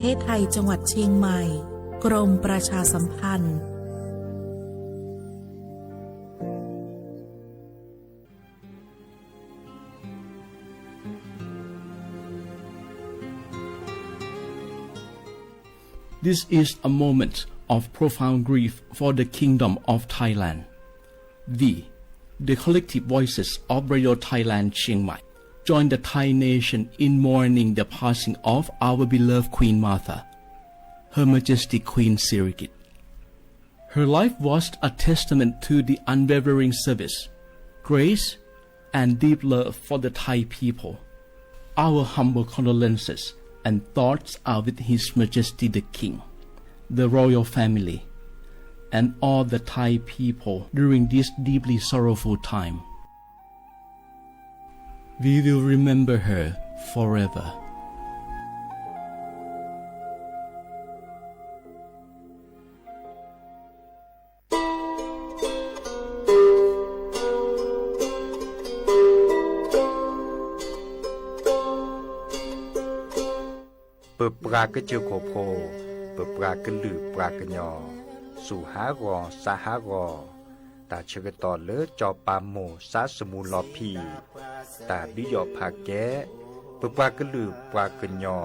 ประเทศไทยจังหวัดเชียงใหม่กรมประชาสัมพันธ์ This is a moment of profound grief for the Kingdom of Thailand. We, the collective voices of Radio Thailand Chiang Mai, join the Thai nation in mourning the passing of our beloved Queen Martha, Her Majesty Queen Sirikit. Her life was a testament to the unwavering service, grace, and deep love for the Thai people. Our humble condolences and thoughts are with His Majesty the King, the royal family, and all the Thai people during this deeply sorrowful time. We will remember her forever. เปิดปรากระเจียวโคโพเปิดปรากระลือปรากระยอสู่หากอสาหากอตาเชกตอเลอจอปามโมสาสมูลอพีตาดิยอผาแกเปิดปรากระลือปรากระยอ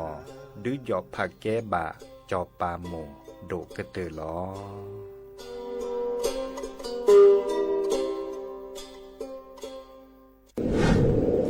ดิยอผาแกบาจอปามโมโดกระเตอลอ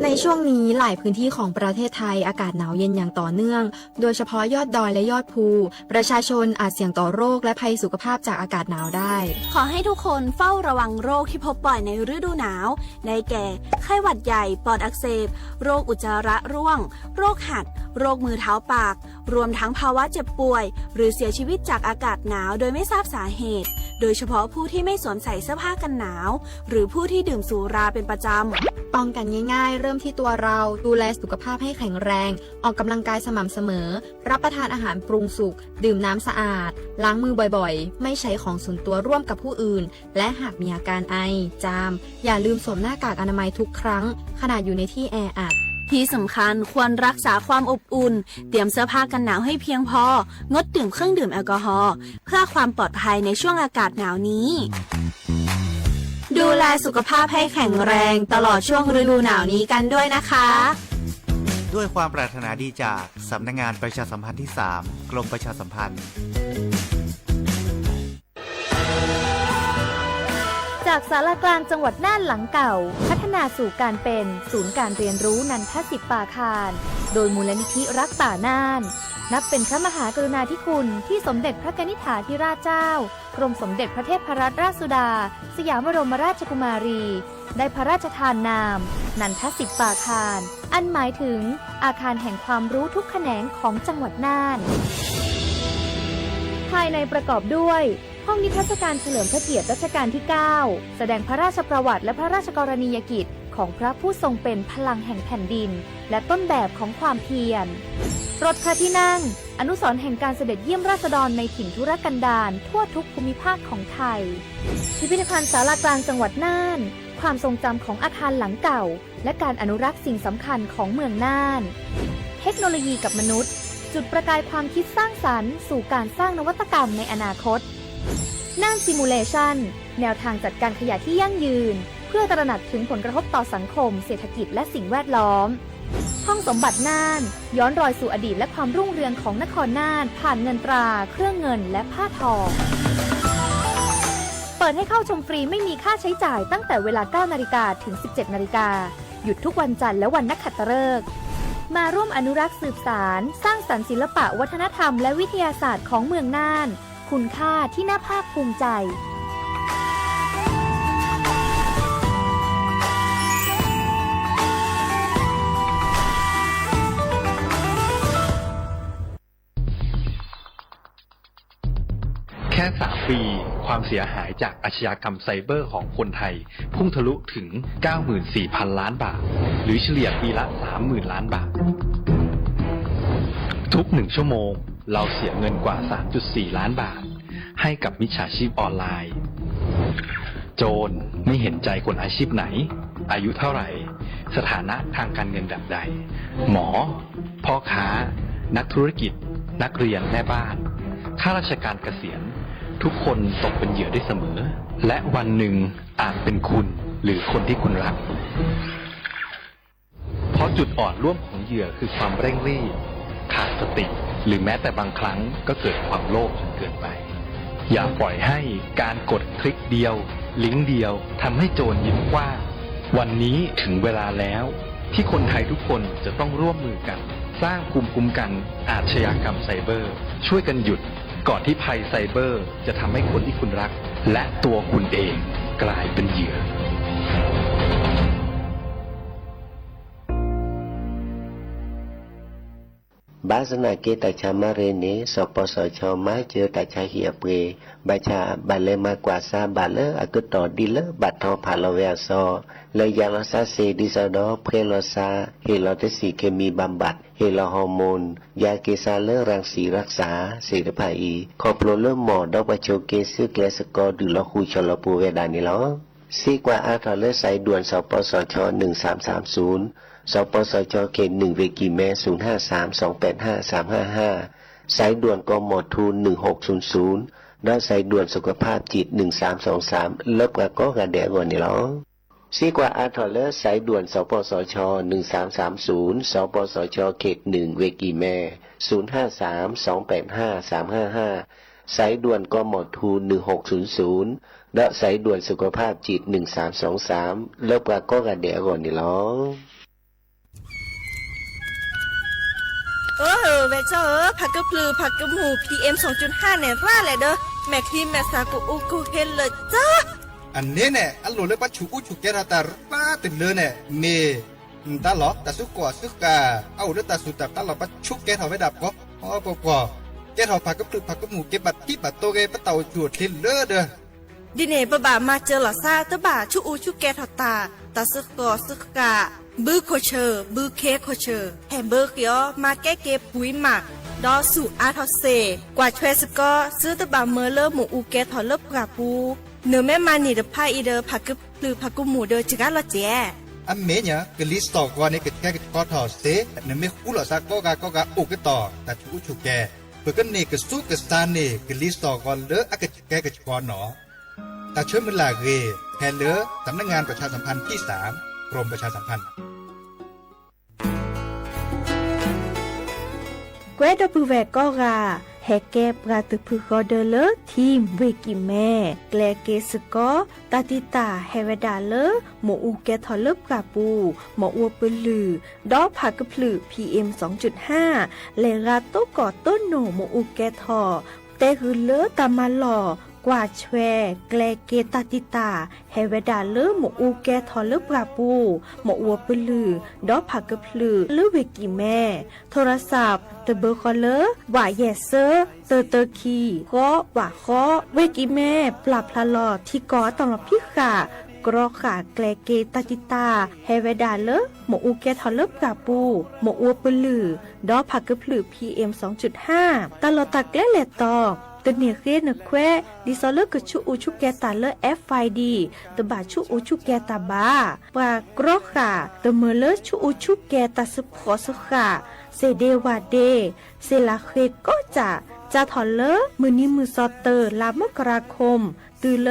ในช่วงนี้หลายพื้นที่ของประเทศไทยอากาศหนาวเย็นอย่างต่อเนื่องโดยเฉพาะยอดดอยและยอดภูประชาชนอาจเสี่ยงต่อโรคและภัยสุขภาพจากอากาศหนาวได้ขอให้ทุกคนเฝ้าระวังโรคที่พบบ่อยในฤดูหนาวได้แก่ไข้หวัดใหญ่ปอดอักเสบโรคอุจจาระร่วงโรคหัดโรคมือเท้าปากรวมทั้งภาวะเจ็บป่วยหรือเสียชีวิตจากอากาศหนาวโดยไม่ทราบสาเหตุโดยเฉพาะผู้ที่ไม่สวมใส่เสื้อผ้ากันหนาวหรือผู้ที่ดื่มสุราเป็นประจำป้องกันง่ายๆเริ่มที่ตัวเราดูแลสุขภาพให้แข็งแรงออกกำลังกายสม่ำเสมอรับประทานอาหารปรุงสุกดื่มน้ำสะอาดล้างมือบ่อยๆไม่ใช้ของส่วนตัวร่วมกับผู้อื่นและหากมีอาการไอจามอย่าลืมสวมหน้ากากอนามัยทุกครั้งขณะอยู่ในที่แออัดที่สำคัญควรรักษาความอบอุ่นเตรียมเสื้อผ้ากันหนาวให้เพียงพองดดื่มเครื่องดื่มแอลกอฮอล์เพื่อความปลอดภัยในช่วงอากาศหนาวนี้ดูแลสุขภาพให้แข็งแรงตลอดช่วงฤดูหนาวนี้กันด้วยนะคะด้วยความปรารถนาดีจากสำนักงานประชาสัมพันธ์ที่ 3 กรมประชาสัมพันธ์จากศาลากลางจังหวัดน่านหลังเก่าพัฒนาสู่การเป็นศูนย์การเรียนรู้นันทศิษย์ป่าคารโดยมูลนิธิรักป่าน่านนับเป็นพระมหากรุณาธิคุณที่สมเด็จพระกนิษฐาธิราชเจ้ากรมสมเด็จพระเทพรัตนราชสุดาสยามบรมราชกุมารีได้พระราชทานนามนันทศิษย์ป่าคารอันหมายถึงอาคารแห่งความรู้ทุกแขนงของจังหวัดน่านภายในประกอบด้วยห้องนิทรรศการเฉลิมพระเกียรติรัชกาลที่ 9 แสดงพระราชประวัติและพระราชกรณียกิจของพระผู้ทรงเป็นพลังแห่งแผ่นดินและต้นแบบของความเพียรรถพระที่นั่งอนุสรณ์แห่งการเสด็จเยี่ยมราษฎรในถิ่นทุรกันดารทั่วทุกภูมิภาคของไทยพิพิธภัณฑ์ศาลากลางจังหวัดน่านความทรงจำของอาคารหลังเก่าและการอนุรักษ์สิ่งสำคัญของเมืองน่านเทคโนโลยีกับมนุษย์จุดประกายความคิดสร้างสรรค์สู่การสร้างนวัตกรรมในอนาคตน่านซิมูเลชันแนวทางจัดการขยะที่ยั่งยืนเพื่อตระหนักถึงผลกระทบต่อสังคมเศรษฐกิจและสิ่งแวดล้อมห้องสมบัติน่านย้อนรอยสู่อดีตและความรุ่งเรืองของนครน่านผ่านเงินตราเครื่องเงินและผ้าทองเปิดให้เข้าชมฟรีไม่มีค่าใช้จ่ายตั้งแต่เวลา 9 นาฬิกาถึง 17 นาฬิกาหยุดทุกวันจันทร์และวันนักขัตฤกษ์มาร่วมอนุรักษ์สืบสานสร้างสรรค์ศิลปะวัฒนธรรมและวิทยาศาสตร์ของเมืองน่านคุณค่าที่น่าภาคภูมิใจแค่ 3 ปีความเสียหายจากอาชญากรรมไซเบอร์ของคนไทยพุ่งทะลุถึง 94,000 ล้านบาทหรือเฉลี่ยปีละ 30,000 ล้านบาททุก1 ชั่วโมงเราเสียเงินกว่า 3.4 ล้านบาทให้กับมิจฉาชีพออนไลน์โจรไม่เห็นใจคนอาชีพไหนอายุเท่าไหร่สถานะทางการเงินแบบใดหมอพ่อค้านักธุรกิจ นักเรียนแม่บ้านข้าราชการเกษียณทุกคนตกเป็นเหยื่อได้เสมอและวันหนึ่งอาจเป็นคุณหรือคนที่คุณรักเพราะจุดอ่อนร่วมของเหยื่อคือความเร่งรีบขาดสติหรือแม้แต่บางครั้งก็เกิดความโลภจนเกินไปอย่าปล่อยให้การกดคลิกเดียวลิงก์เดียวทำให้โจรยิ้มกว้างวันนี้ถึงเวลาแล้วที่คนไทยทุกคนจะต้องร่วมมือกันสร้างภูมิคุ้มกันอาชญากรรมไซเบอร์ช่วยกันหยุดก่อนที่ภัยไซเบอร์จะทำให้คนที่คุณรักและตัวคุณเองกลายเป็นเหยื่อบาสนาเกตชามาเรเนสปสชมาเจอตาชาเหียเปบาชาบาเลมากว่าซาบาเลอากตอดีเลบัดทอพาลเวซอเลยยาลาซาเซดิซาดอเพลอซาเฮลอเตสีเคมีบำบัดเฮลอฮอร์โมนยาเกซาเลรังสีรักษาเสดภาอีคอโปรเลหมอดอกปะโชเกซึแกสกอดุลคูชลปูเวดานิลอซีกว่าอาทอเลสายด่วนสปสช1330สปสชเขต1เวกิเม0532855355สายด่วนกมทู1600และสายด่วนสุขภาพจิต1323เลิกกะก็กะแดกว่านี่หรอซีกว่าอาทอเลสายด่วนสปสช1330สปสชเขต1เวกิเม0532855355สายด่วนกมทู1600และสายด่วนสุขภาพจิต1323เลิกกะก็กะแดกว่านี่หรอเวเจ้าผักกระพลือผักกระหมู PM 2.5เนี่ยร่าแหละเด้อแม่ครีมแม่สากูอุกูเห็นเลยจ้าอันนี้เนี่ยอันโหลเลยปัจจุฉุกแกราตาป้าติดเลยเนี่ยเมตาหลอตาสุกว่าสุกาเอาเด้อตาสุตับตาหลอปัจจุแกเขาไว้ดับก็อ๋อปอแกเขาผักกระพลือผักกระหมูเก็บบัตรที่บัตรโตเกปะเต่าจวดทิ้งเด้อเด้อดิเน่บ่ามาเจอหล่อซาตะบ่าชุอูชุแกทอตาตาสุกอสุกาบื้อโคเชอร์บื้อเคโคเชอร์แฮมเบอร์เกียวมาแก้เก็บปุ๋ยหมักดอสู่อาทอเซกว่าช่วยสกอซื้อตะบ่าเมอเลอหมูอูแกทอเลิบกราปูเนื้อแม่มานี่เดพายอีเดอผักกึบหรือผักกุหมูเดอจิกาละเจอันเมเนี่ยกลิสตอกว่านี่กแค่ก็ทอเซเนื้อไม่คู่หล่อซาก็กะอุกต่อแต่ฉุกแกเพื่อกันนี่ก็สู้กับสตาร์นี่กลิสตอกว่าเลออากแกก็พอหนอแต่ช่วยมันลาเกแฮเลอสำนักงานประชาสัมพันธ์ที่3กรมประชาสัมพันธ์เกวดปูแวกก็กาแฮแกปราตุพุกอเดเลทีมเวกิแม่แกลเกสกอตาติตาเฮเวดาเลหมออูแกทอเลิบกาปูหมออัวปลือดอผักกะพลือ PM 2.5 เลราโตกอต้นโหนหมออูแกทอแต่คือเลตามาหล่อกว่าแชแกลเกตาติตาเฮเวดาเลหมออูแกทอเลิบกาปูหมออัวปลือดอผักกะพลือเลเวกิแม่โทรศัพท์เตเบอร์คอเลอร์ว่าเยเซอร์เตอร์คีก็ว่าข้อเวกิแม่ปรับพลาลอที่กอตำรับพี่ขากรอขาแกลเกตาติตาเฮเวดาเลหมออูแกทอเลิบกาปูหมออัวปลือดอผักกะพลือ PM 2.5 ตลอดตะแกลเลตอตเนียเรนแควดิซอเลกชูอูชุแกตาเล FID ตบาชูอูชุแกตาบาปากรอขาตเมเลชูอูชุแกตาสปอสขาเซเดวาเดเซลาเคก็จะถอนเลมือนี้มือซอเตอร์ลามกราคมตือเล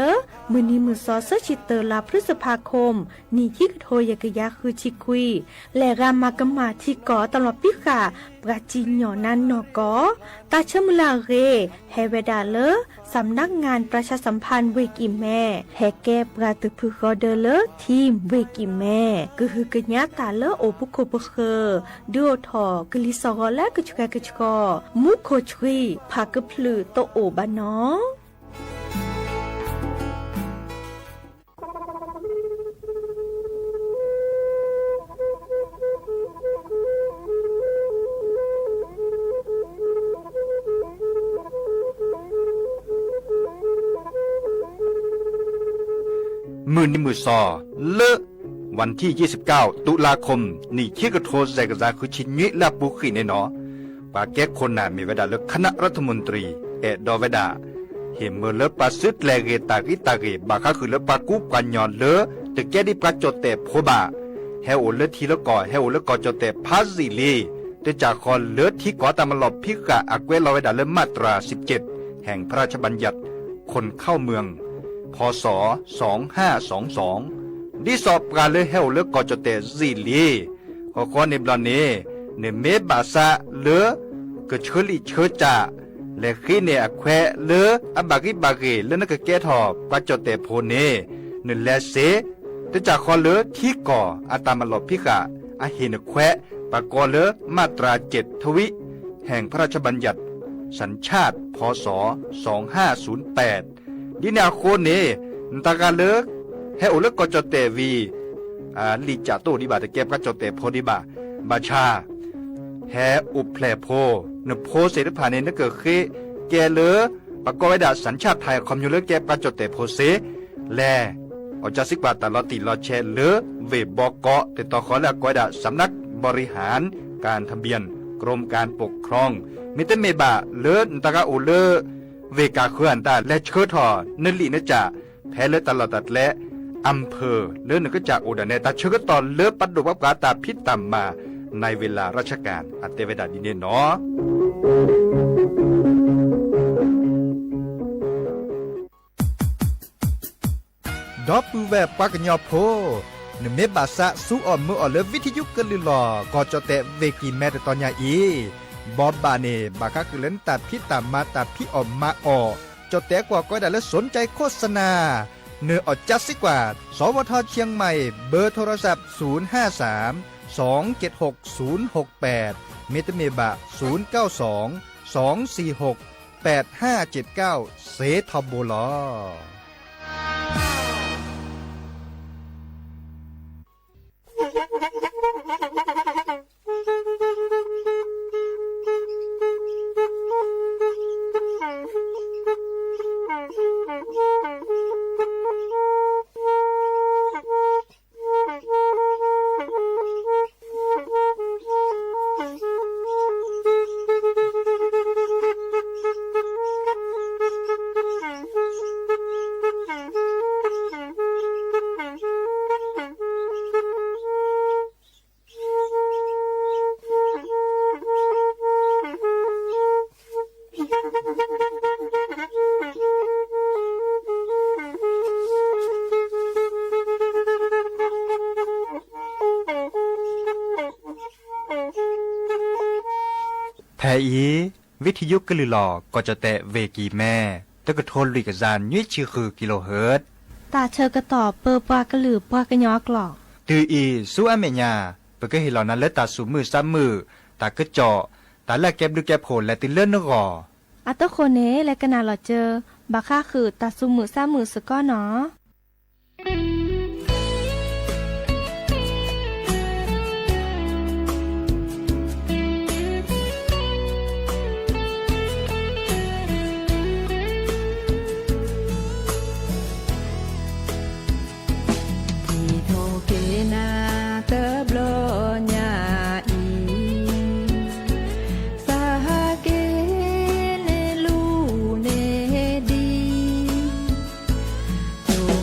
มือนี้มือซอเซชิเตอร์ลาพฤษภาคมนี่คิกโทยกยาคือชิคุยและรามากมาที่กอตลอดปิขาปราจินหยอนันนอกอตาเชมุลาเรเฮเวดาเลสำนักงานประชาสัมพันธ์เวกิแม่แฮแกปราตุพุกอเดเลทีมเวกิแม่ก็คือกญาตาเลโอปุโคปเคดูทอกลิซอและกจุกกอมุโคชรีพากพลือโตโอบานอมือนิมือซอเลอะวันที่29ตุลาคมนี่คิกโทแซกซาคือชิญิลาบุขีเนเนาะปาแก้คนน่ะมีเวลาเลิกคณะรัฐมนตรีดอเวดาเฮมเมเลปาซึดแลเกตากิบาคาคือเลปากุปัญญอนเลตะแกดิปาโจเตโพบาเฮโอเลทีละกอเฮโอเลกอโจเตพาซิลี แต่จากคอนเลือดที่ก่อตามมาหลบพิกะอักเวลอยดาเลมาตรา 17 แห่งพระราชบัญญัติคนเข้าเมืองพศ 2522ดิสอบการเลเฮลเลกอจเตซีลีขอในบลเนเนเมบาซาเลกะเชลิเชจาและขีเนอแควเลอบากิบาเกเลนกะแกทอกะจเตโพเนเนเลเซแต่จากคอนเลที่ก่ออาตามมาหลบพิกะอาเฮนแควปากอเลมาตรา 7 ทวิแห่งพระราชบัญญัติสัญชาติพศ 2508ดินาโคเนนตากาเลเฮโอเลกอจเตวีลิจาโตดิบาตะเก็บกะจเตโพดิบาบาชาแฮอุเพลโพนโพเสดพาเนนเกเคแกเลปากอไวดาสัญชาติไทยคอมยูเลเก็บกะจเตโพเสแลอจาสิกว่าตลอดติลอแชเลเวบอกอติต่อขอและกอยดาสำนักบริหารการทะเบียนกรมการปกครองมิเตเมบาเลนตากาโอเลเวกาเคลื่อนตาและเชิดทอนลินจ่าแพ้เลตลอดตัดและอำเภอเลื่อนก็จากโอดาเนตาเชิดตอนเลือปัดดวับกาตาพิษตามมาในเวลาราชการอัตเตเวดาดินเนเนาะดอปูแวปากญอโพนเมบาสะสู้ออมมือออเลวิทยุกลือลอกอจเตเวกีแมตตอนยาอีบอบบาเนบาคาคือเล่นตัดพิตามมาตัดพิออมมาออจเตกว่าก็ได้และสนใจโฆษณาเนื้อออจัดสิกว่าสวทเชียงใหม่เบอร์โทรศัพท์053 276 068เมตเมบะ092 246 8579เซทอโบลอแพอีวิทยุกลือหลอกก็จะแตะเวกีแม่ตะกะโทนลิกจานยี่ชื่อคือกิโลเฮิรตซ์ตาเชอกระตอบเปอปากระหลือปากระยอกหลอกตืออีสู้อเมญาเปก็เห็นเหล่านั้นและตาสูมือซ้ำมือตากระเจาะตาแลกแก็บดูแก็บโผลและติเลื่อนนกออัตโคเนและกนาหลอเจอบาค่าคือตาซุมือซ้ำมือสก้อเนาะม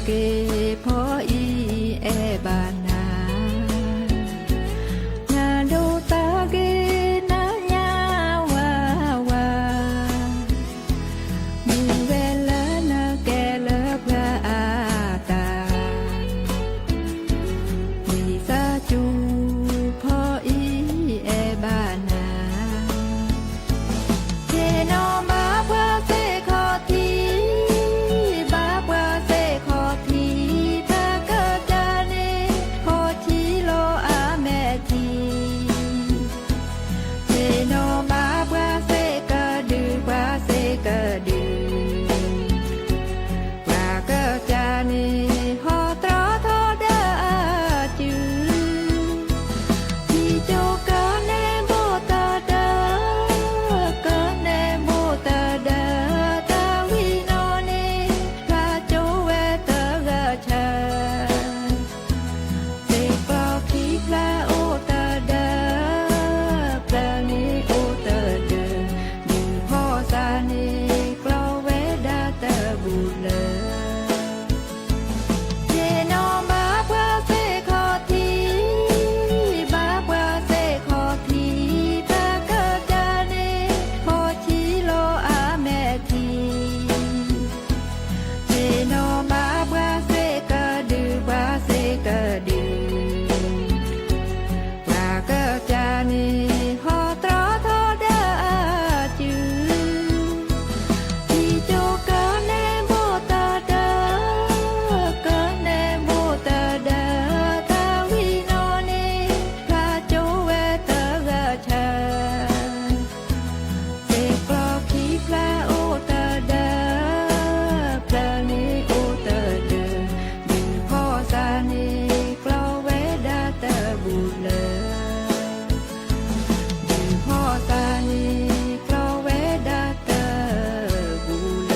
เกพออีแอบานานาดูตาเกนาญาวาวามีเวลานาแกเลพระอาตาวิสาจูพออีแอบานาเทโนมาพระเสขอทีบาพระเสขอทีตาเกิดจาเนขอทีโลอาแม่ทีเทโนมาพระเสกะดือพระเสกะดือพระเกิดจาเนขอตรอทอดาจือที่โจกะเนโบตาเดอกะเนโบตาเดอตาวิโนเนพระโจเวตะกะชาเสกปอคีพระโอตาเดอพระนิโอตาเดอดูพ่อสานิกลอเวดาตะบุเลอเจโนมาพระเสขอทีบาพระเสขอทีตาเกิดจาเนขอทีโลอาแม่ทีเจโนมาพระเสกะดือพระเสกะดือพระเกิดจาเนขอตรอทอดาจือที่โจกะเนโบตาเดอกะเนโบตาเดอตาวิโนเนพระโจเวตะกะชาเสกปลอคีพระโอตาเดอพระนิโอตาเดอดูพ่อสานิกลอเวดาตะบุเลอดูพ่อสานิกลอเวดาตะบุเล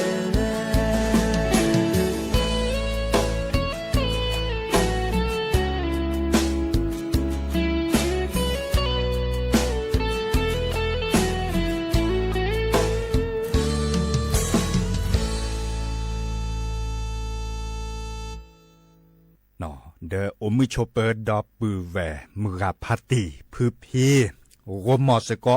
เนาะเดอโอมิโชเปอร์ดอปือแวมือราพาติพือพีโรมอสก็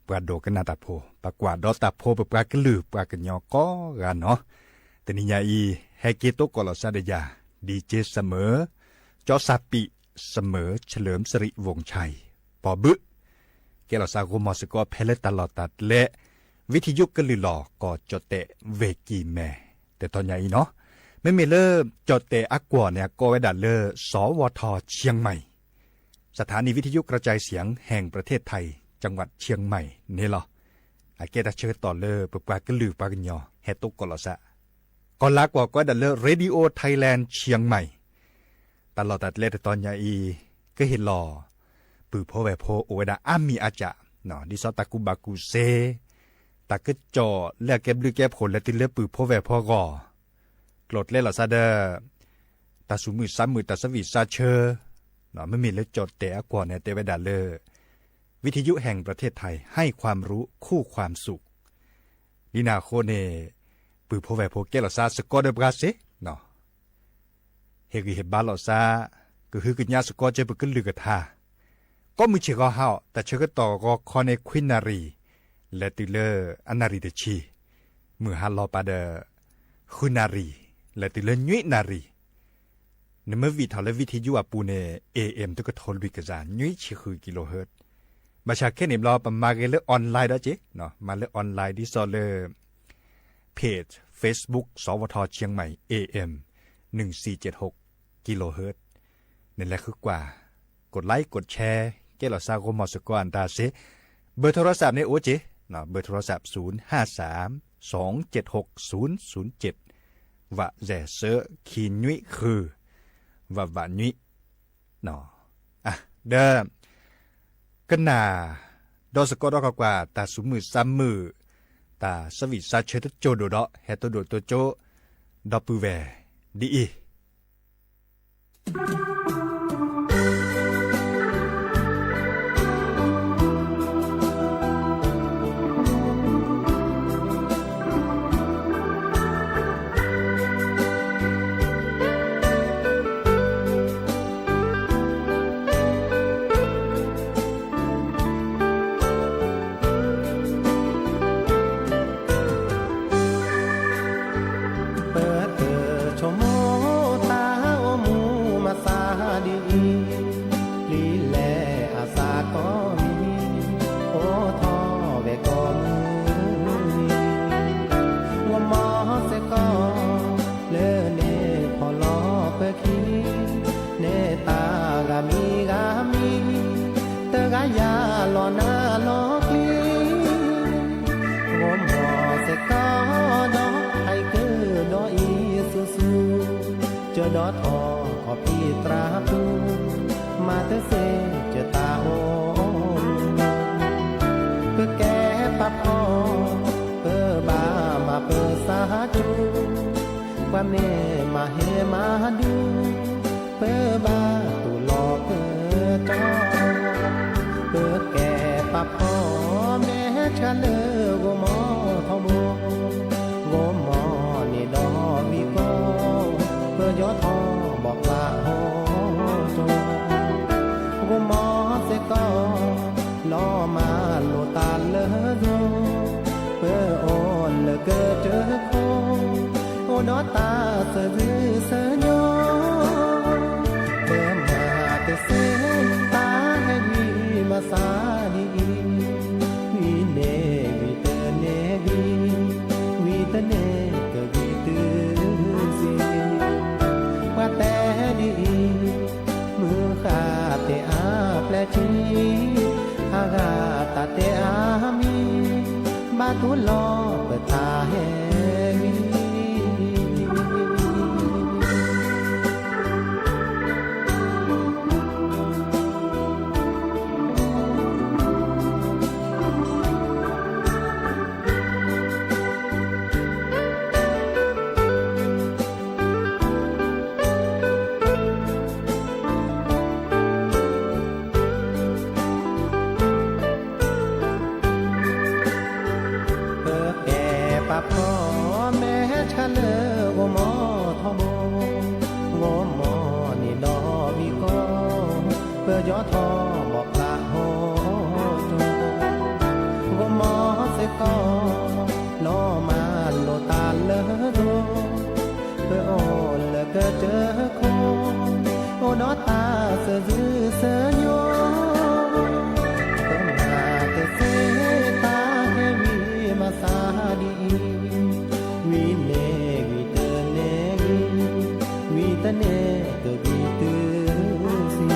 ปราโดกันนาตาโพปากว่าดอตาโพปปรากลือปรากญอก็กันเนาะแต่นิยาอีเฮเกโตกอลซาเดยาดีเจเสมอจอซาปิเสมอเฉลิมสิริวงศ์ชัยปอบึเกลซาโรมอสก็เพลตลอดตัดและวิทยุกลือหลอก็จดเตเวกีแม่แต่ตอนใหญ่เนาะไม่มีเลิกจดเตอักกัวเนี่ยก็ไว้ดัดเลอสวทเชียงใหม่สถานีวิทยุกระจายเสียงแห่งประเทศไทยจังหวัดเชียงใหม่นี่เหรออาเกตเชิญต่อเลอปปากลือปากญอเฮตุกกลสะก่อนลากว่าก็ดัดเลอเรดิโอไทยแลนด์เชียงใหม่ตลอดตัดเลตตอนยาอีก็เห็นหล่อปือโพแวโพโอเวดาอามีอาจะเนาะดิซอตากุบากุเซตากึจอเลือกเก็บลือแก็บผลและติเลอปือโพแวโพกอกลดเล่หล่อซาเดอตาสุมือซ้ำมือตาสวีซาเชอเนาะไม่มีเลือจดแต่กว่าเนี่ยเตเวดาเลอวิทยุแห่งประเทศไทยให้ความรู้คู่ความสุขดินาโคเนปือโพแวโพเกลซาสกอเดบราเซเนาะเฮกิเฮบาลซาก็คือกึญญาสกอเจปกึลือกะทาก็มือเชกอเฮาแต่เชกต่อก็คอเนควินนารีและติเลออนารีเดชีมือฮัลลอปาเดคุนารีและติเลญุยนารีนเมื่อวิทาและวิทยุอาปูเน AM ตุกทอลวิกษาญุยชิคือกิโลเฮิรตซ์มาจากแค่นิมรอประมาณเกลือออนไลน์ได้เจ๊เนาะมาเลือออนไลน์ที่ซอเลอเพจ Facebook สวทเชียงใหม่ AM 1476กิโลเฮิรตซ์นั่นแหละคือกว่ากดไลค์กดแชร์เกลซาโกมอสกอันตาเซเบอร์โทรศัพท์ในโอเจเนาะเบอร์โทรศัพท์053-276-007ว่าแจ่เซอขีญุยคือว่าว่าญุยเนาะอ่ะเด้อกันนาดอสกอดอกกว่าตาสุมือซ้ำมือตาสวิซาเชตโจโดดอเฮตโดโตโจดอปูแวดีอี จอดอทอขอพี่ตราปูมาเตเสเจอตาโอเพื่อแก้ปับพอเพื่อบามาเพื่อสาจูความเน่มาเฮมาดูเพื่อบาตุหลอกเพื่อจอเพื่อแก่ปับพอแม่ชะเลโกมอทอโบโกมอนี่ดอมีก็เพื่อยอทอบอกลาโฮโจโกมอเสก็ล้อมาโลตาเลอโจเพื่อโอนเลเกอเจอโคโอดอตาเสือเสือยอเพื่อมาเตเสตาให้ดีมาสาดีวีเนวีเตเนวีเตเนก็วีตือสิว่าแต่ดีมือขาเตอาแปลชีอากาตาเตอามีบาตุลอเปิดตาแหวีพ่อแม่ชะเลโกมอทอโบโกมอนี่ดอวีก็เพื่อยอทอบอกลาโฮโจโกมอเสก็ล้อมาโลตาเลอโจเพื่อโอนเลก็เจอโคโอดอตาเสือเสือยอเพิ่งหาเตเสตาให้วีมาสาดีวีเนวีเตเนวีเตเนก็วีตือสิ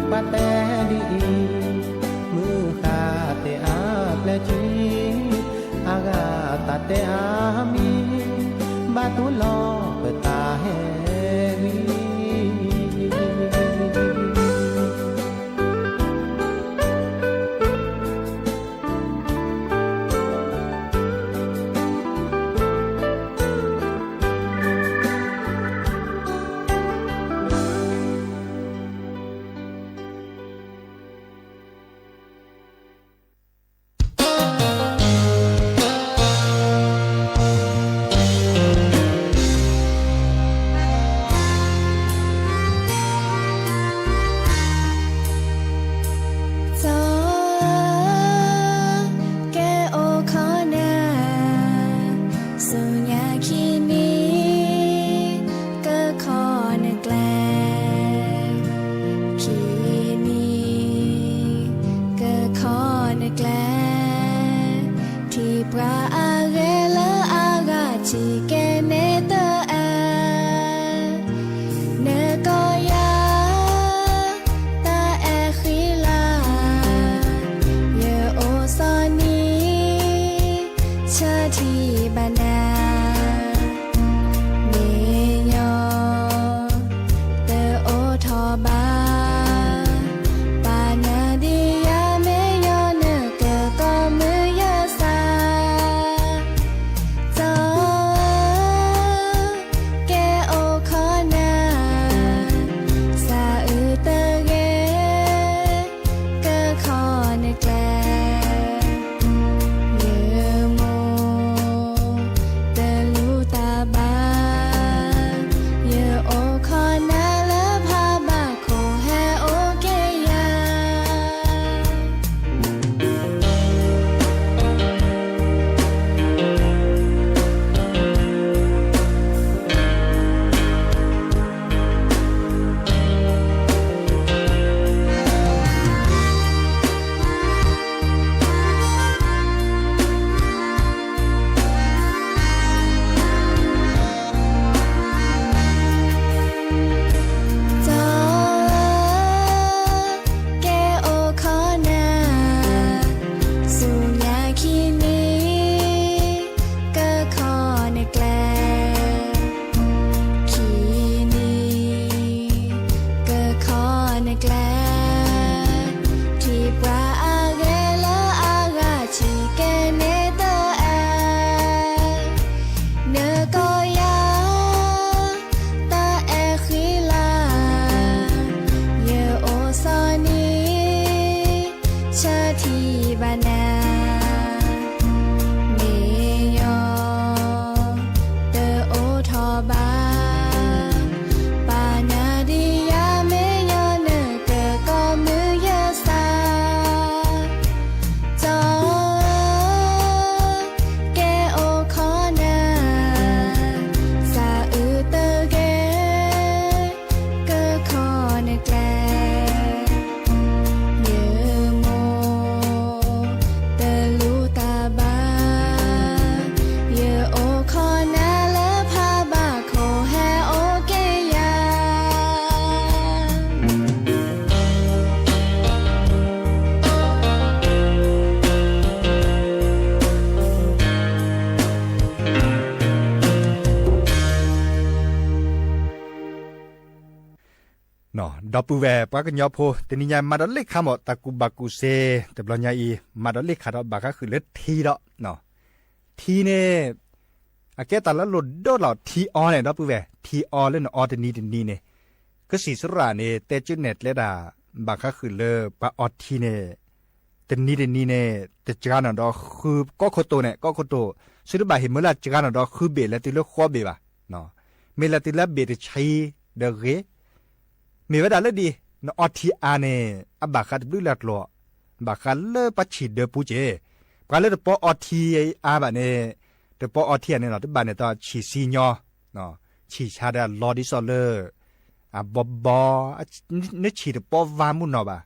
ปาแต่ดีมือขาเตอาแปลชีอากาตาเตอามีบาตุลอเปิดตาแหวี เ เนาะดอปูแวปากญอโพแต่นี่ยามมาดอเล็กคำอตะกุบักกุเซแต่บลอญาอีมาดอเล็กขาดบากคือเล็ดทีดอเนาะทีเนี่ยอาแกตาละหลุดโดดหลอทีออเนี่ยดอปูแวทีออเล่นออเดนีเนี่ยก็สีสุราเนี่ยเตจุเน็ตเลดาบากคือเลปะออทีเนี่ยแต่นี่เนี่ยแต่จานดอคือก็โคโตเนี่ยก็โคโตสุดบาเห็นเมื่อละจานดอคือเบลติเลขวบเบบ่ะเนาะเมลติเลเบตใช้เดเรมีเวลาเลยดีนอทีอาเนอบากาดบลูลัดโลบากาเลปัจฉิเดปูเจปาเลเดปออทีอาบะเนเดปออทีเนเนาะตบานเนตอฉีซีญอเนาะฉีชาดาลอดิซอเลบบนึฉีเดปอวามุนเนาะบะ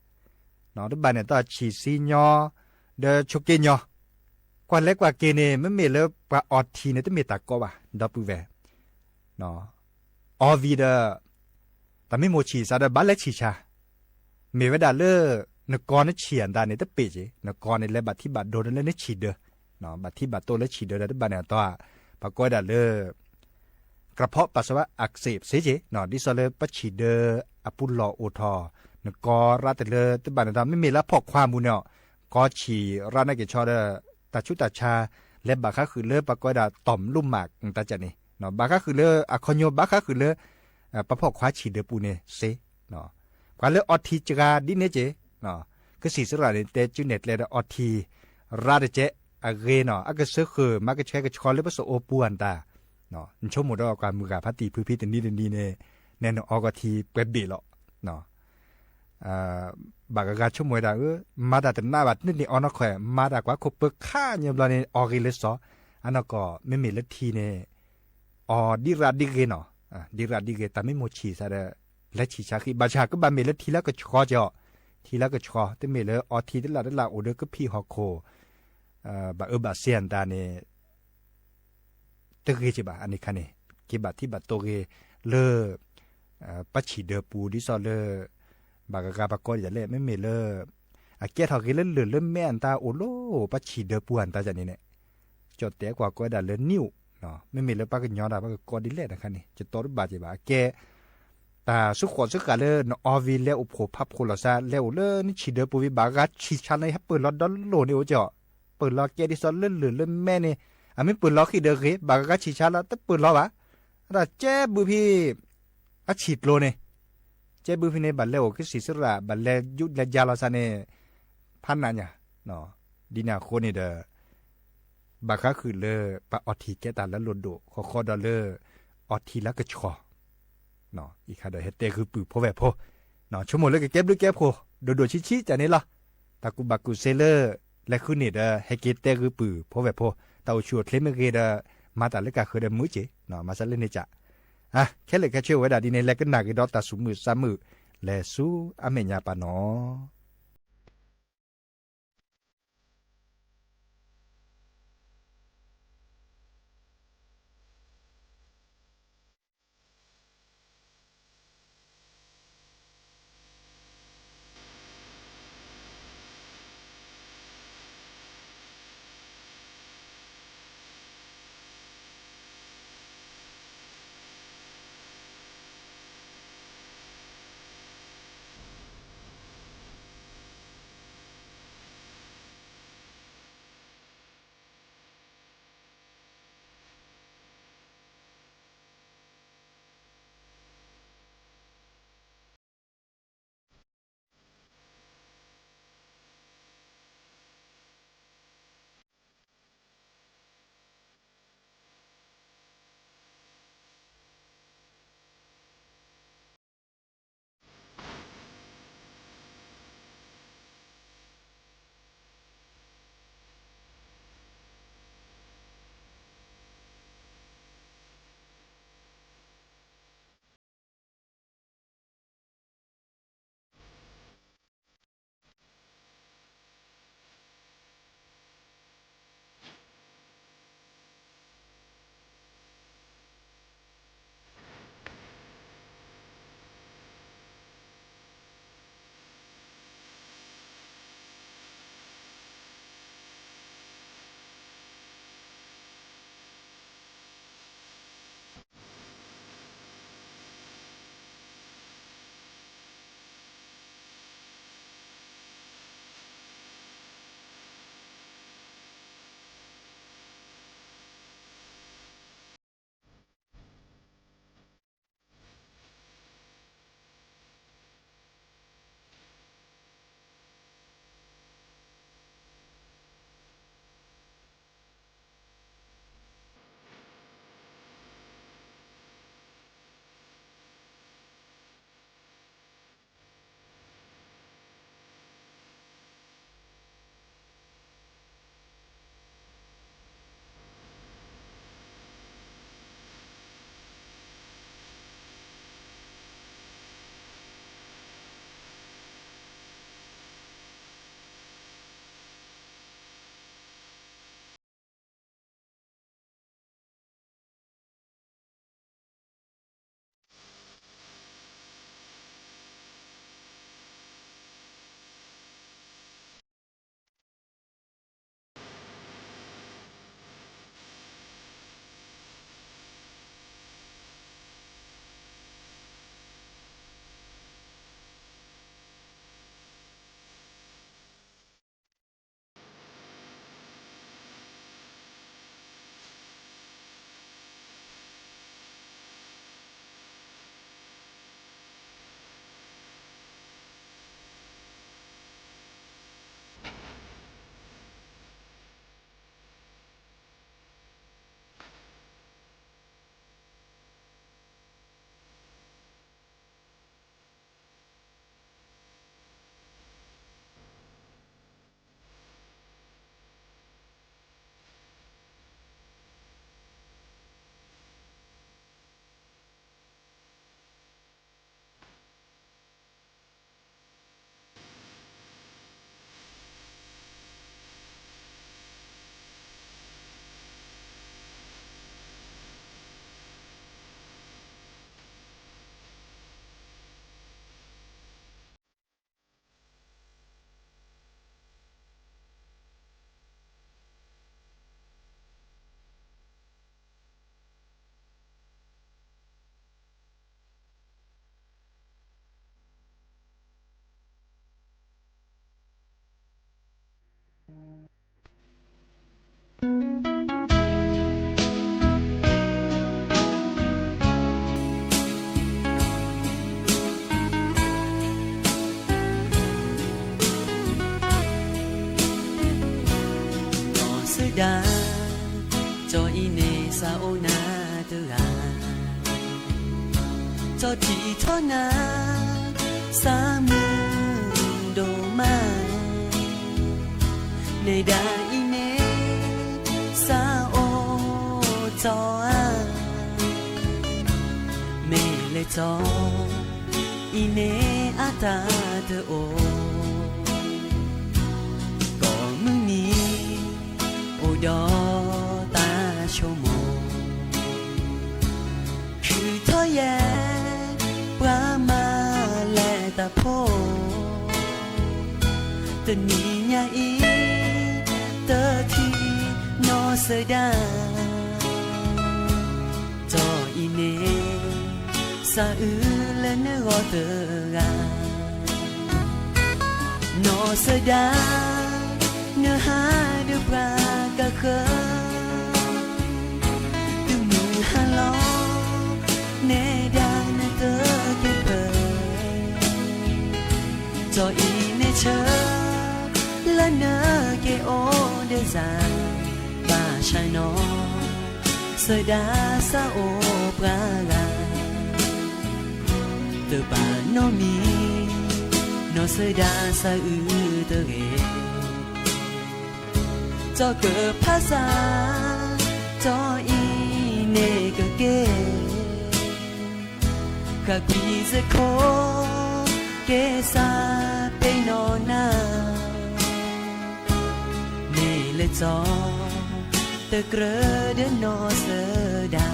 เนาะตบานเนตอฉีซีญอเดชกเกญอกว่าเล็กกว่าเกเนไม่มีเลปาออทีเนตมีตากอบะดอปูเวเนาะออวีเดแต่ไม่โมชีซาดาบัลเลชีชาเมวดาเลนกรนเฉียนดานี่ตะเปจินกรในเลบัดที่บัดโดนเลนฉีเดเนาะบัดที่บัดโตเลฉีเดได้บัดเนี่ยตัวปะก้อยดาเลกระเพาะปัสสาวะอักเสบเสียจิเนาะดิซอเลปฉีเดอปุลลอโอทอนกราตเลตบัดเนี่ยไม่มีละพอกความมูเนาะก็ฉีรานาเกชอเดตาชุตาชาและบาคะคือเลปะก้อยดาต่อมลุ่มหมากตาจันนี่เนาะบาคะคือเลอะคอนโยบาคะคือเลปะพอกคว้าฉีเดปูเนเซเนาะกว่าเลออทีจกาดิเนเจเนาะก็สีสระเนเตจูเน็ตเลดออทีราเดเจอะเกเนาะอะก็เซคือมาก็ใช้ก็ชอเลปสโอปูอันตาเนาะชมหมดอกว่ามือกาพัตติพื้นพี่ตนี่เนแน่นออกทีเปบบีหรอเนาะบากกาชมวยดามาดาแต่หน้าบัดนี่ออนอคอยมาดากว่าคบเปค่าเนี่ยบลาเนออกิเลสออันนั้นก็ไม่มีเลทีเนออดิราดิเกเนาะดีรัดดีเกแต่ไม่โมชีซะเดและชีชาคือบาชาก็บาเมลทีละก็ชอจอทีละก็ชอแต่เมลออทีได้ละโอเดก็พี่ฮอโคบาบาเซียนตาเนตะเกจิบาอันนี้คันนี่กิบาที่บาโตเกเลปัจฉิเดปูดิซอเลบากกาบากออย่าเล่ไม่เมลอาเกทอเกเลเลื่อนแม่อันตาโอโลปัจฉิเดปูอันตาจันนี่เนี่ยจดแต่กว่าก็ได้เลนิ้วไม่มีเลยปากกันย้อนได้ปากกอดิเล่นะครับนี่จะต่อรูปบาดจีบาแกแต่สุขสุขกันเลยนอวีเล่อุปภาพคนละซาเล่อุเลยนี่ฉีเดปูวิบากาฉีชันเลยครับเปิดล้อดอลโลนี่โอเจาะเปิดล้อแกดิซอนเลื่อนเลื่อนแม่นี่ไม่เปิดล้อขี้เดือดบากาฉีชันแล้วแต่เปิดล้อวะแต่เจ้บุพี่ฉีดโลนี่เจ้บุพี่ในบัลเล่โอคือสีสระบัลเล่ยุดและยาลาซาเน่พันนั่นเนี่ยเนาะดินาโคนี่เด้อบาคาคือเลอปะออทีแกตาแล้วลดโดคอดอเลอออทีแล้วก็ชอเนาะอีกค่ะเดเฮเตคือปือพ่อแวพ่อเนาะชั่วโมงเลยก็เก็บด้วยแก็บโพโดชิๆจังนี้ล่ะตากูบักกูเซเลอร์และคือนี่เดเฮเกเตคือปือพ่อแวพ่อตาชัวเคลมเกเดมาตาเลกาคือเดมือจิเนาะมาซะเล่นนี่จ้ะแค่เลยแค่เชื่อไว้ดาดีในแลกก็หนักดอตาสุมือ3มือแลสู้อเมญาปาเนาะ sao na tư à cho chỉ cho na sa mưa đồ ma này đã ine sa ô cho à mê lệ cho ine ata de ô có mưa ni ô đó ta cho mồคือเธอแย่ปรามาแลตาโพตะนี้ยาอีเตอทีนอเสดาจออีเนสาอือและเนรอเตอกานอเสดาเนื้อหาเดือปรากะเคอตึงมือหาล้อเนดาเนเตอเก็บเปจออีเนเชอและเนเกโอเดซาบาชายนอเสดาซาโอปรากาเตอปาโนมีโนเสดาซาอือเตเกจอเกิดภาษาจออีเนกเกกะกีเซโคเกซาเปโนนาเนเลจอตะเกรเดโนเสดา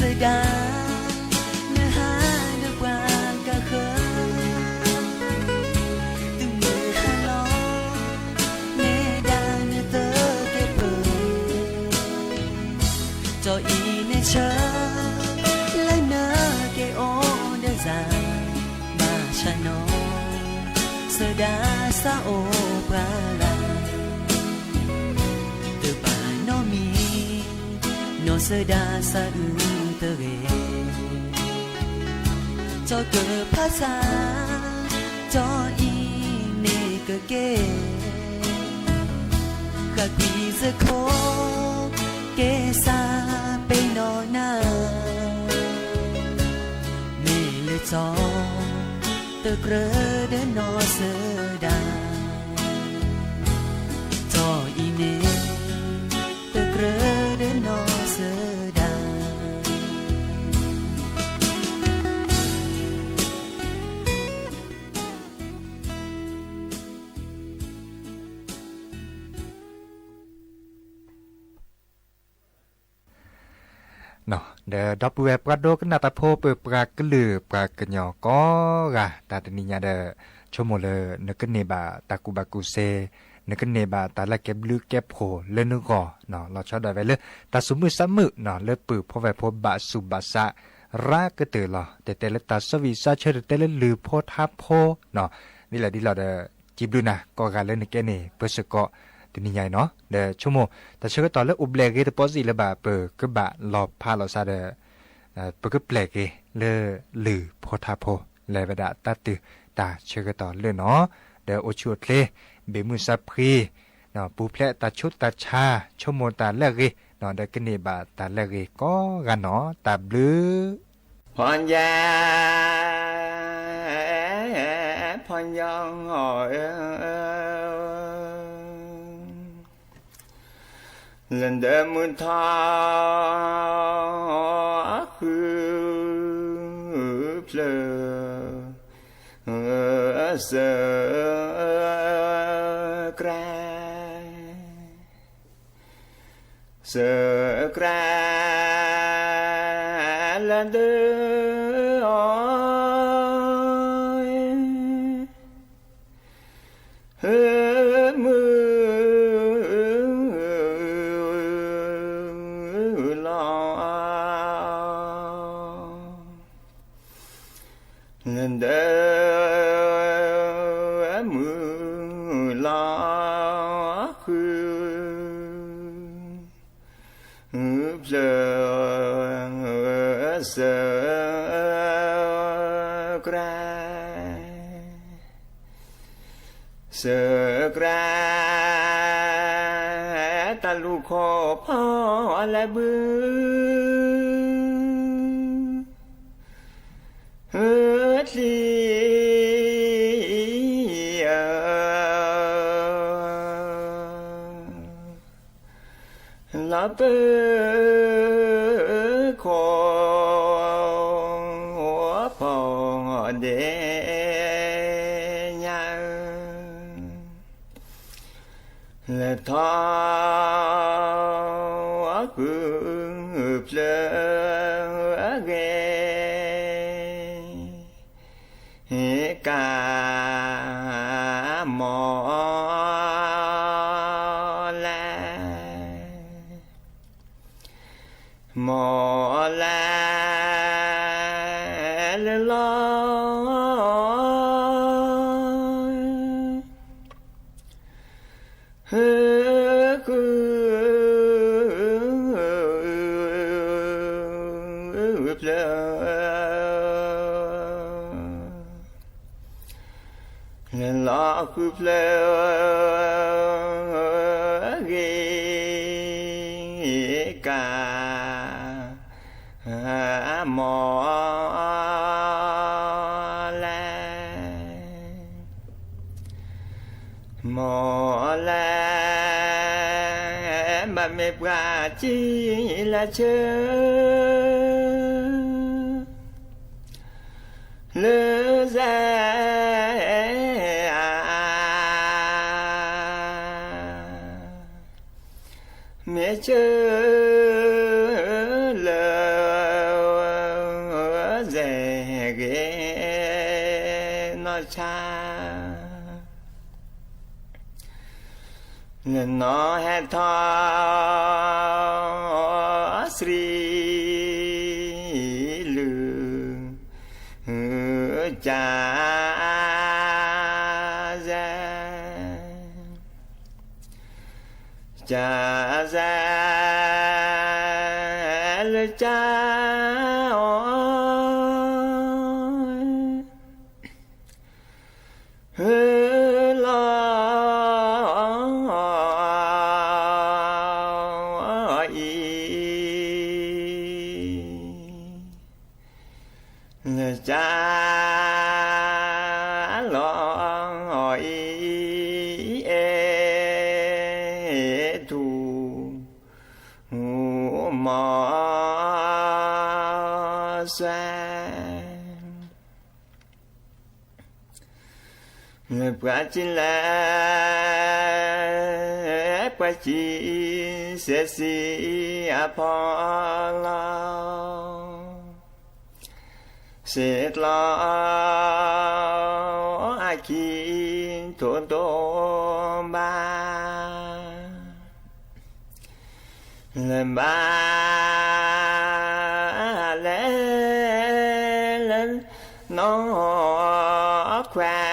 เสดาเนื้อหาเนื้อกว่ากะเคอตึงมือหาล้อเนดาเนื้อเตอเก็บเปิดจออีเนเชอและเนื้อเกโอเดซามาชะโนเสดาซาโอปราลาเตอปาโนมีโนเสดาซาอืเตเรจอเกิดภาษาจออีเนกเกกะกีเซโคเกซาเปโนนาเมเลจอเตเกรเดโนเสดาจออีเนเตเกรเดโนเสดาเนาะเดอดับเวปราโดกนาตาโพเปปรากลือปรากญอก็กะตาตนิญาเดชโมเลนกเนบาตากุบากุเซนกเนบาตาละเก็บลึกเก็บโผเลนึกอเนาะเราชอบได้ไว้เลยตาสุมือซ้ำมือเนาะเลปือพอไว้พบะสุบะสะรากะเตอลอแต่ละตาสวิซาเชเตละลือโพทับโพเนาะนี่แหละที่เราเดจิบดูนะก็กะเลนกเนเปสกอทีนี้ใหญ่เนาะเดชั่วโมงแต่เชื่อต่อแล้วอุบเลกตปอสิละบาเปก็บะหลอบพาเราซาเดเปก็แปลกเลลือโพธาโพเลวดาตัดตือตาเชื่อต่อเลยเนาะเดโอชูเพลเบมุซาพรีเนาะปูเพลตาชุดตาชาชั่วโมงตาเลกเนาะเดกเนบาตาเลกก็กันเนาะตาบลือพรยาพรยองหอยlần đêm mưa tha khứ plơ sơ cra lần đêm mưa lần đỡ mưa lo khư giờ giờ sợ ra ta lu khó phó lại bư hết đi lá bơ khó phó để là thọ hương lơ ghê cả mò la lo lo khư phê ghê cả mò la mà mẹ bà chỉ là chơi lỡ ra mẹ chơi lỡ rẻ ghé nó cha nên nó hết thọ sri lư cha ra lời cha quả chính là quả chỉ sẽ si Apollo sẽ lo ai khi thôn tô ba lần ba lên nó khoe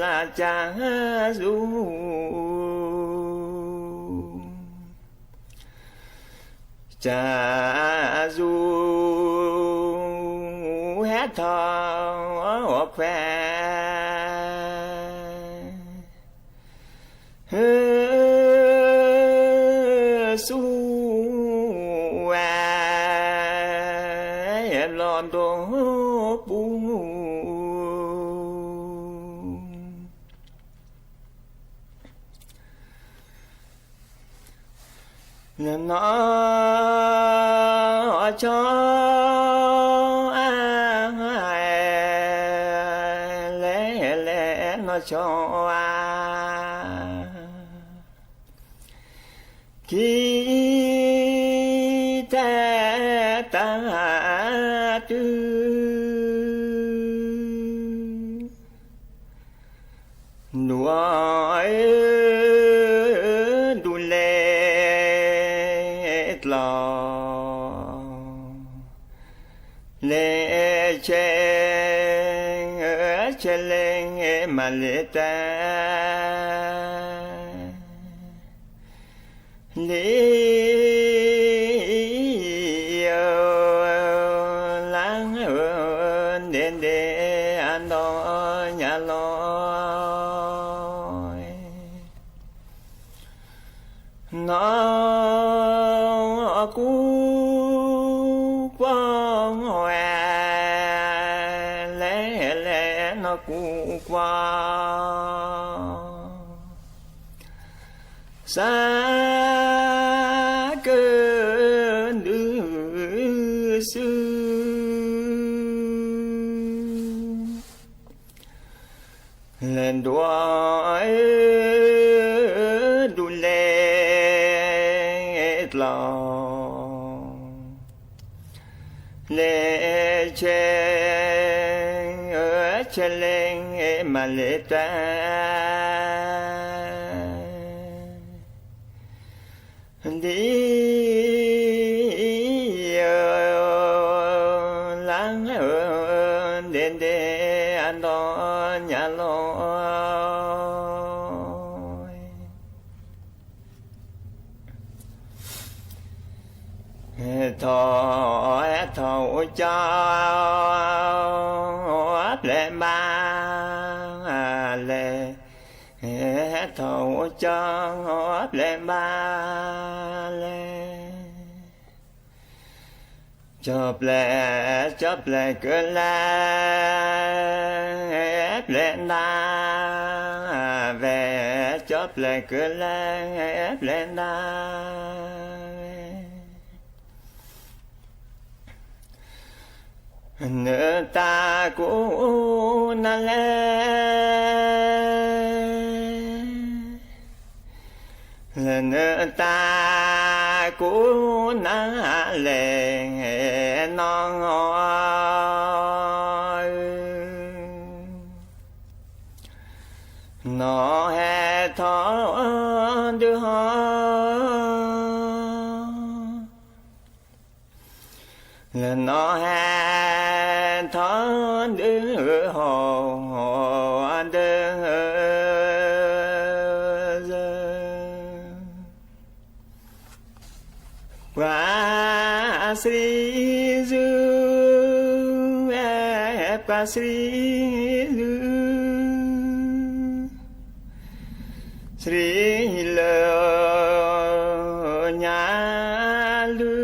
là cha du hết thọ khoe su em lon đồ bu nên nó cho lẽ nó cho khi ta tư nụ ด้วยดูแลตลอดเลเชเชเลงมาเลตาลีลังเดนเดอันดอยาลอยนอกูกวางแหวแลนอกูกวางสาเกินดื้อซื้อเล่นด้วยดูแลตลอดเลเชเชเลงมาเลตาดีลังเดนเดอันดอนยาลอยทอทอจอแลมาแลทอจอแลมาแลchop lẹ cứ la lẹ na về chop lẹ cứ la lẹ na nữa ta cũng na lẹ nữa ta cũng na lẹ non nó hè thọ đưa ho là nó hè thọ đưa ho đưa qua Sri Du qua Sri Du Sri Lơ Nhà Lư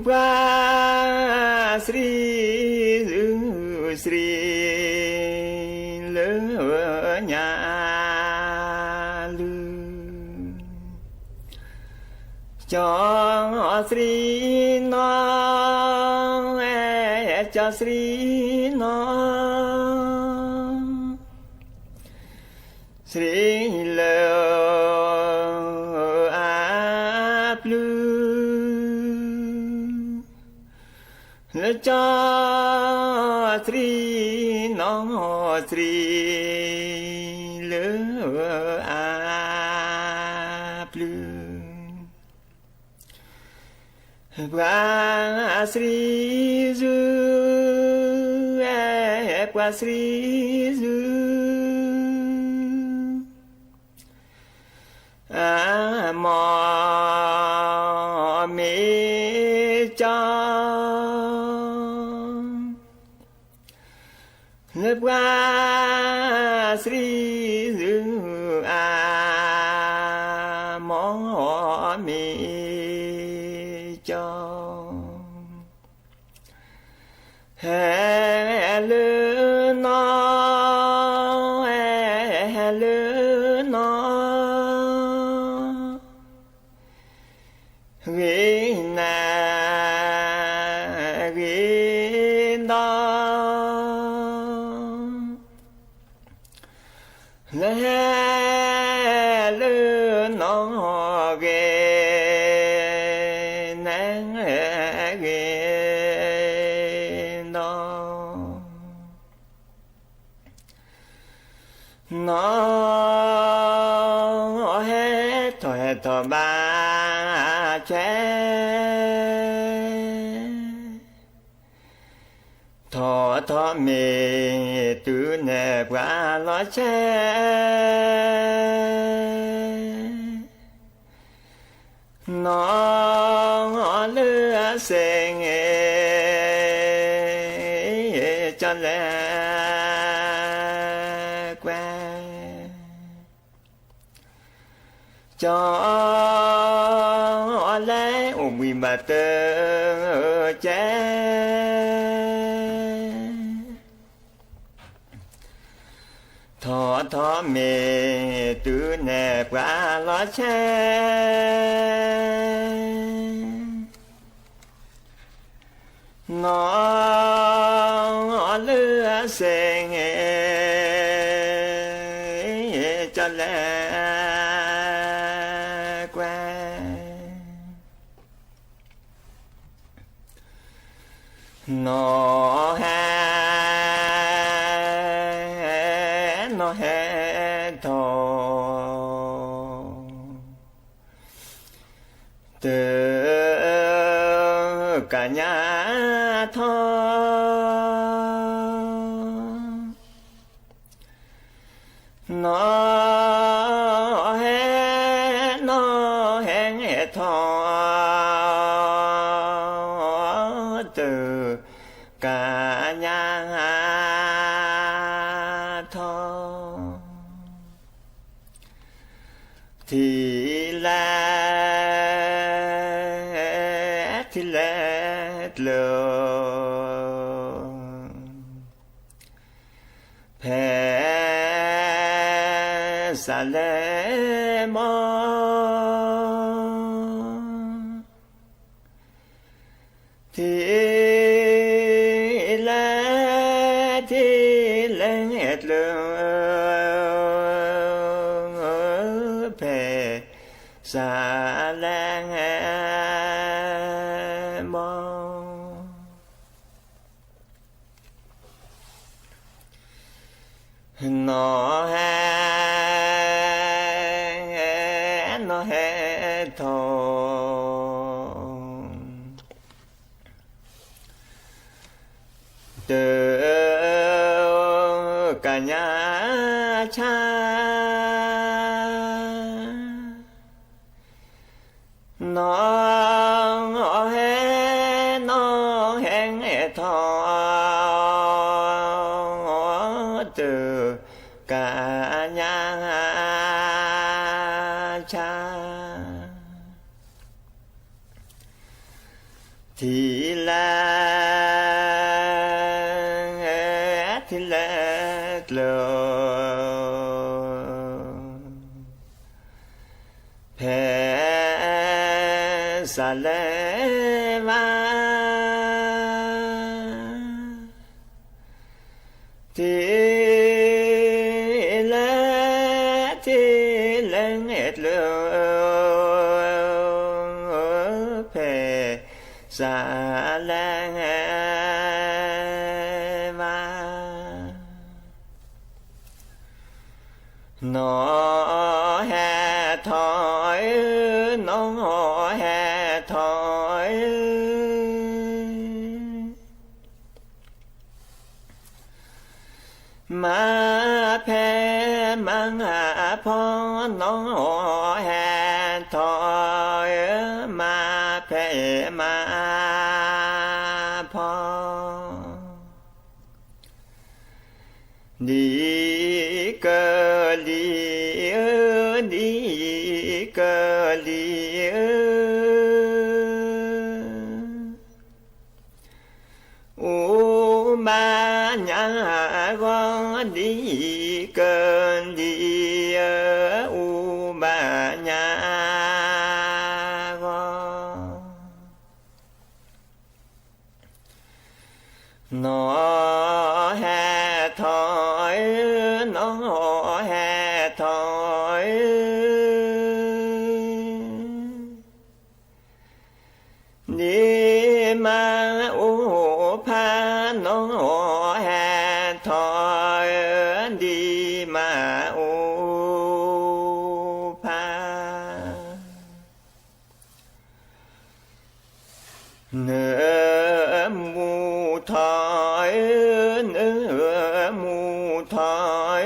qua Sri Du Sri Lơ Nhà cho Sri nó cho Sri nó Sri lơ áp lư lơ cho Sri nó Sri lơ áp lư qua Sri Du qua Sri Du mò mê cho lướt qua Sri Du mò mê cho hè lư nó hè lư nó vì na vì đó hè lư nó ghê nắng ghê đó nó hết thôi ba chế thọ mì tứ nè qua lo chế nó lứa sen cho lẽ quen cho lẽ ui mà tơ chế thọ mê tứ nè qua lo chế nó lứa sen cho lẽ quen nó hết thọ từ cả nhà thọ nó hết thọ từ cả nhà thọ thì lẽ lừa phê xa lẽ mơ thì lẽ lừa phê xa lẽ nó hết thọ từ cả nhà cha nó hết thọ từ cả nhà cha thì lẽ lừa phê xa lẽ va thì lừa phê xa lẽ va nó hết thói nó hết thói mà phê mang phó nó hết thói mà phê mà phó đi cơ li đi cơ li u ma nhà go đi cơ li u ma nhà go nó hết thói nó hết thói đi mà u pha nó hết thói đi mà ถอย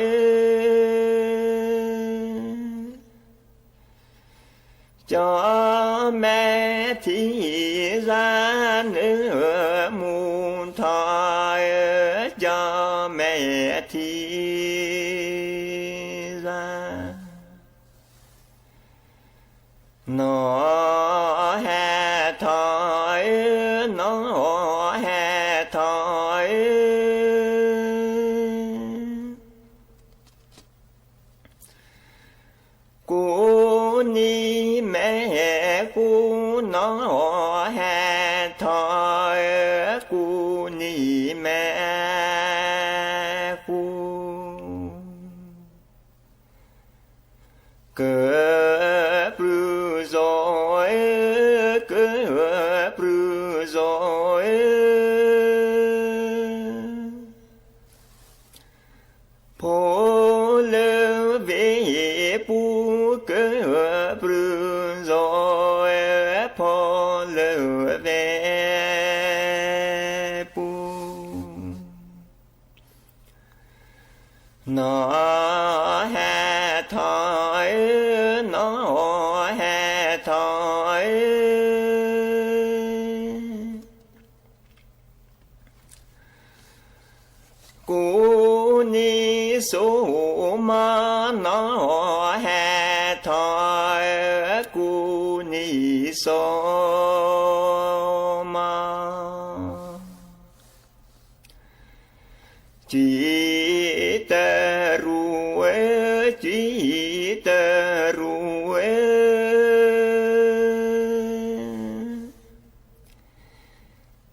จอแม่ที่ร้านมูลถอยจอแม่ที่ร้านหนอแห่ถอยหนอแห่ถอยกูนี่แม่กูหนอแห่ถอยกูนี่แม่กูเกิดปรือโซยเกิดปรือโซยพอเลเวปูเกิดปรือโซยพอเลเวปูหนอแห่ถอยหนอแห่ถอยกูนี่สูมาหนอแห่ถอยกูนี่โซมาจีเตรูจีเตรู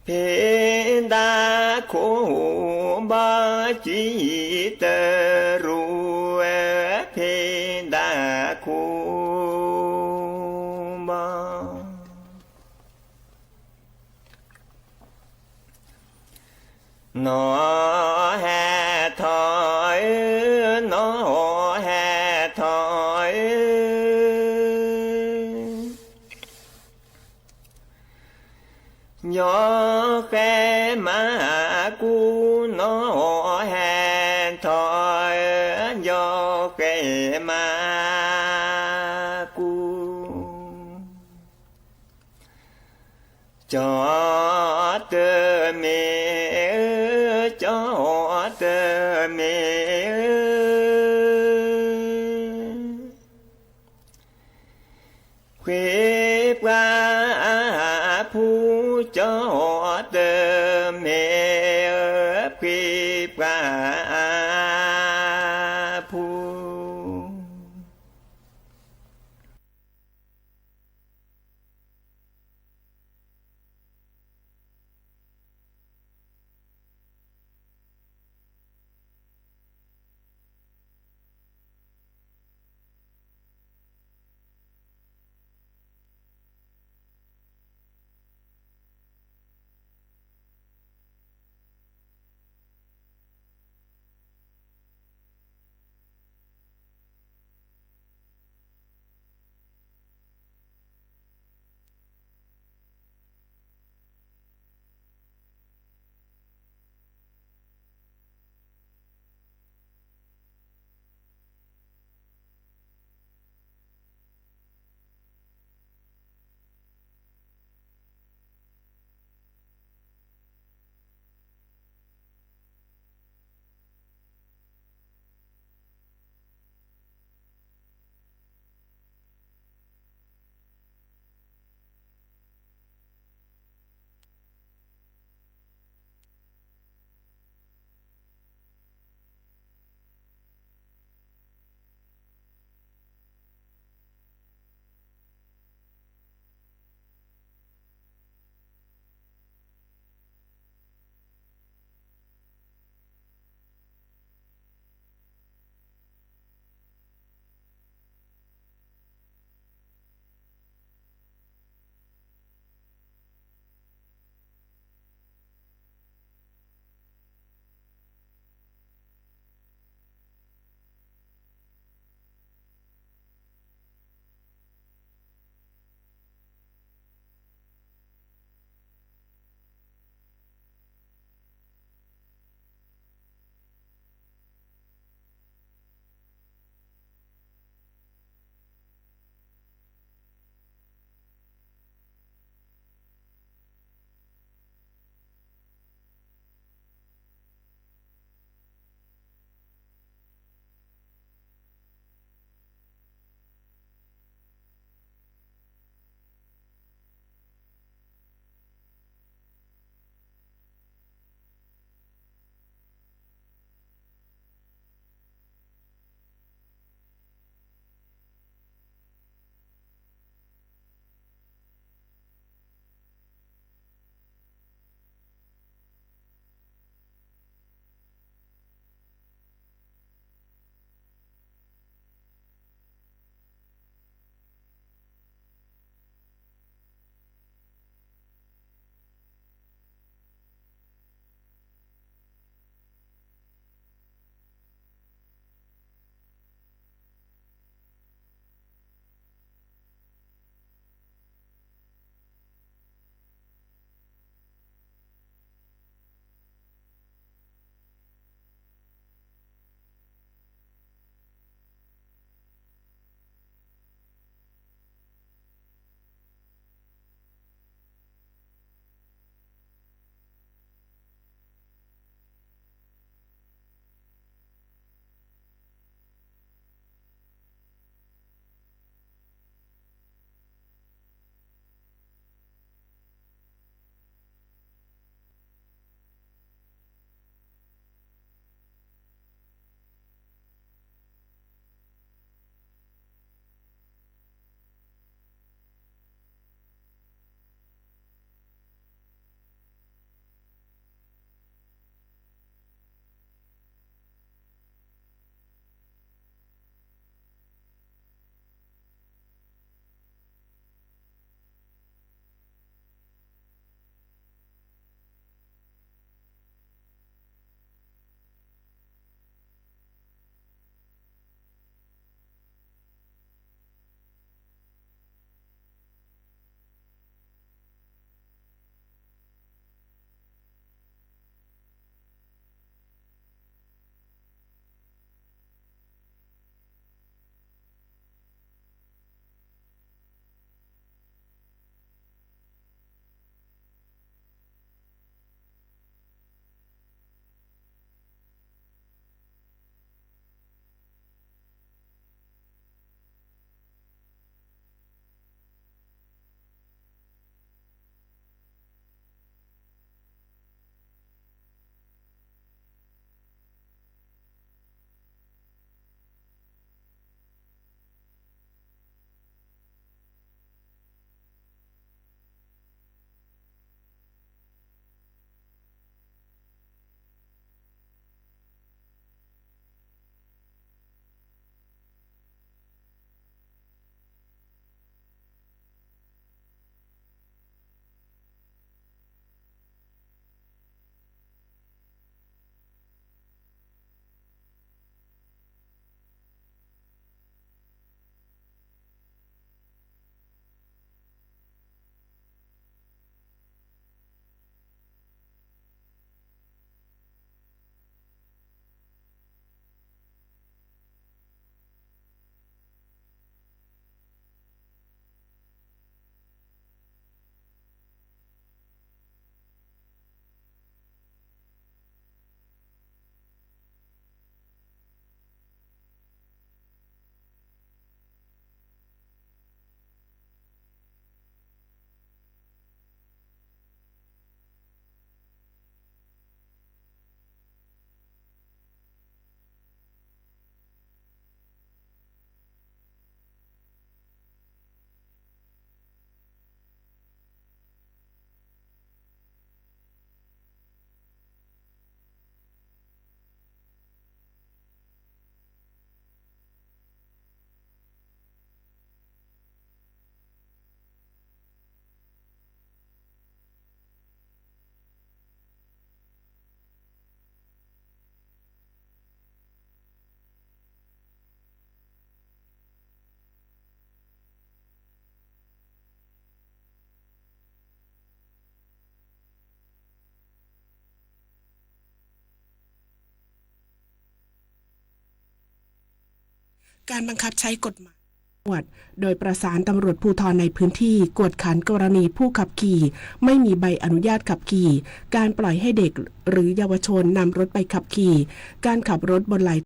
เพดาโคบาจีเตรูเพดาโคบาหนอแห่ถอยหนอแห่ถอยยอแค่มากูหนอแห่ถอยยอแค่มากูจอเตเมจอเตเมเควปลาผู้จอเตเมเควปลาผู้ การบังคับใช้กฎหมายโดยประสานตำรวจภูธรในพื้นที่กวดขันกรณีผู้ขับขี่ไม่มีใบอนุญาตขับขี่การปล่อยให้เด็กหรือเยาวชนนำรถไปขับขี่การขับรถบนไหล